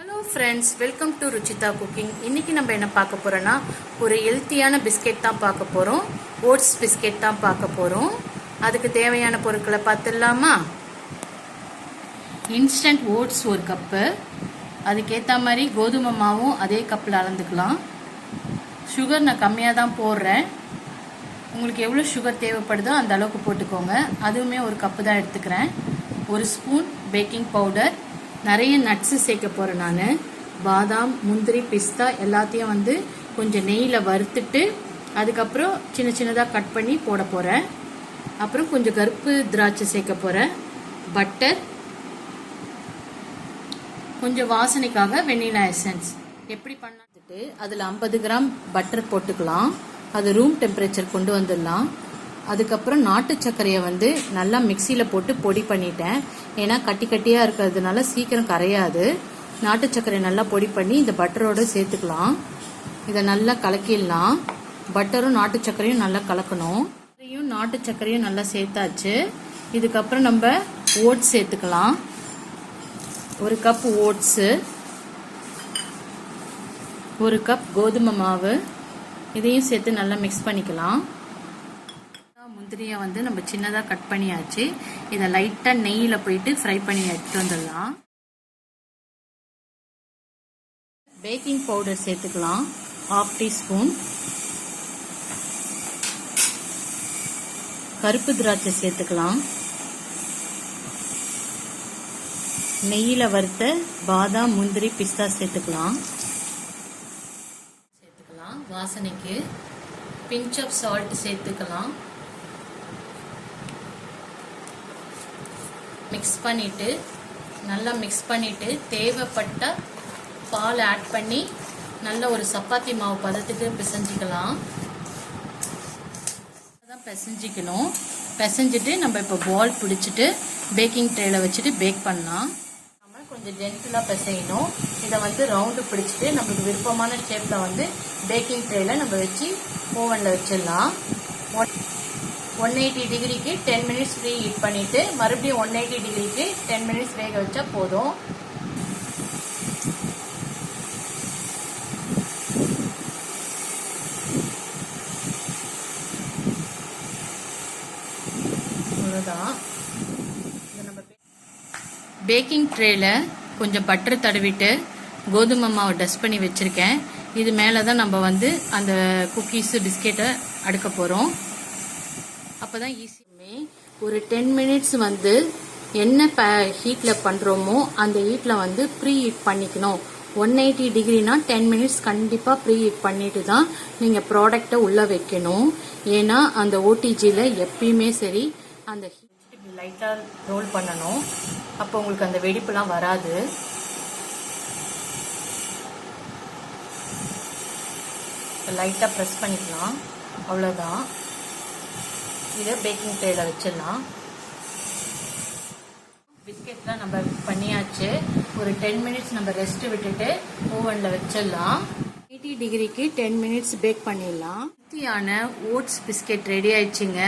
Hello friends, welcome to Ruchita cooking. இன்னைக்கு நம்ம என்ன பார்க்க போறோம்னா, ஒரு ஹெல்த்தியான பிஸ்கெட் தான் பார்க்க போறோம். ஓட்ஸ் பிஸ்கெட் தான் பார்க்க போறோம். அதுக்கு தேவையான பொருட்களை பார்த்துடலாமா? இன்ஸ்டன்ட் ஓட்ஸ் ஒரு கப்பு, அதுக்கேற்ற மாதிரி கோதுமை மாவும் அதே கப்பில் அளந்துக்கலாம். சுகர் நான் கம்மியாக தான் போடுறேன். உங்களுக்கு எவ்வளோ சுகர் தேவைப்படுதோ அந்த அளவுக்கு போட்டுக்கோங்க. அதுவுமே ஒரு கப்பு தான் எடுத்துக்கிறேன். ஒரு ஸ்பூன் பேக்கிங் பவுடர், நிறைய நட்ஸு சேர்க்க போகிறேன். நான் பாதாம், முந்திரி, பிஸ்தா எல்லாத்தையும் கொஞ்சம் நெய்யில் வறுத்துட்டு அதுக்கப்புறம் சின்ன சின்னதாக கட் பண்ணி போட போகிறேன். அப்புறம் கொஞ்சம் கருப்பு திராட்சை சேர்க்க போகிறேன். பட்டர், கொஞ்சம் வாசனைக்காக வெண்ணிலா எசன்ஸ். எப்படி பண்ணாட்டு அதில் 50 கிராம் பட்டர் போட்டுக்கலாம். அது ரூம் டெம்பரேச்சர் கொண்டு வந்துடலாம். அதுக்கப்புறம் நாட்டு சர்க்கரையை நல்லா மிக்சியில் போட்டு பொடி பண்ணிட்டேன். ஏன்னா கட்டி கட்டியாக இருக்கிறதுனால சீக்கிரம் கரையாது. நாட்டு சர்க்கரை நல்லா பொடி பண்ணி இந்த பட்டரோடு சேர்த்துக்கலாம். இதை நல்லா கலக்கிடலாம். பட்டரும் நாட்டு சர்க்கரையும் நல்லா கலக்கணும். நாட்டு சர்க்கரையும் நல்லா சேர்த்தாச்சு. இதுக்கப்புறம் நம்ம ஓட்ஸ் சேர்த்துக்கலாம். ஒரு கப் ஓட்ஸு, ஒரு கப் கோதுமை மாவு, இதையும் சேர்த்து நல்லா மிக்ஸ் பண்ணிக்கலாம். முந்திரியை நம்ம சின்னதாக கட் பண்ணியாச்சு. இதை லைட்டாக நெய்யில் போயிட்டு ஃப்ரை பண்ணி எடுத்துட்டு வந்துடலாம். பேக்கிங் பவுடர் சேர்த்துக்கலாம், 1/2 டீஸ்பூன். கருப்பு திராட்சை சேர்த்துக்கலாம். நெய்யில் வறுத்த பாதாம், முந்திரி, பிஸ்தா சேர்த்துக்கலாம். வாசனைக்கு பிஞ்ச் ஆஃப் சால்ட் சேர்த்துக்கலாம். நல்லா மிக்ஸ் பண்ணிட்டு தேவைப்பட்ட பால் ஆட் பண்ணி நல்ல ஒரு சப்பாத்தி மாவு பதத்துக்கு பிசைஞ்சிக்கலாம். பிசைஞ்சிக்கணும். பிசைஞ்சிட்டு நம்ம இப்போ பால் பிடிச்சிட்டு பேக்கிங் ட்ரேல வச்சுட்டு பேக் பண்ணலாம். நம்ம கொஞ்சம் ஜென்டிலாக பிசையணும். இதை ரவுண்டு பிடிச்சிட்டு நம்மளுக்கு விருப்பமான ஷேப்பில் பேக்கிங் ட்ரேல நம்ம வச்சு ஓவனில் வச்சிடலாம். 180 டிகிரிக்கு 10 மினிட்ஸ் ப்ரீ ஹீட் பண்ணிட்டு மறுபடியும் 180 டிகிரிக்கு 10 மினிட்ஸ் வேக வச்சா போதும். அவ்வளோதான். பேக்கிங் ட்ரேல கொஞ்சம் பட்டர் தடவிட்டு கோதுமை மாவை டஸ்ட் பண்ணி வச்சிருக்கேன். இது மேலே தான் நம்ம அந்த குக்கீஸு பிஸ்கெட்டை அடுக்க போகிறோம். அப்போதான் ஈஸியுமே. ஒரு 10 மினிட்ஸ் என்ன ஹீட்டில் பண்ணுறோமோ அந்த ஹீட்டில் ப்ரீ ஹீட் பண்ணிக்கணும். 180 டிகிரினா 10 மினிட்ஸ் கண்டிப்பாக ப்ரீ ஹீட் பண்ணிட்டு தான் நீங்கள் ப்ராடக்டை உள்ளே வைக்கணும். ஏன்னா அந்த ஓடிஜியில் எப்பயுமே சரி அந்த ஹீட் லைட்டாக ரோல் பண்ணணும். அப்போ உங்களுக்கு அந்த வெடிப்புலாம் வராது. லைட்டாக ப்ரெஸ் பண்ணிக்கலாம். அவ்வளோதான். இதை பேக்கிங் ட்ரேல வச்சிடலாம். பிஸ்கெட்லாம் நம்ம பண்ணியாச்சு. ஒரு 10 மினிட்ஸ் நம்ம ரெஸ்ட் விட்டுட்டு ஓவனில் வச்சிடலாம். 80 டிகிரிக்கு 10 மினிட்ஸ் பேக் பண்ணிடலாம். ஹெல்த்தியான ஓட்ஸ் பிஸ்கெட் ரெடி ஆயிடுச்சுங்க.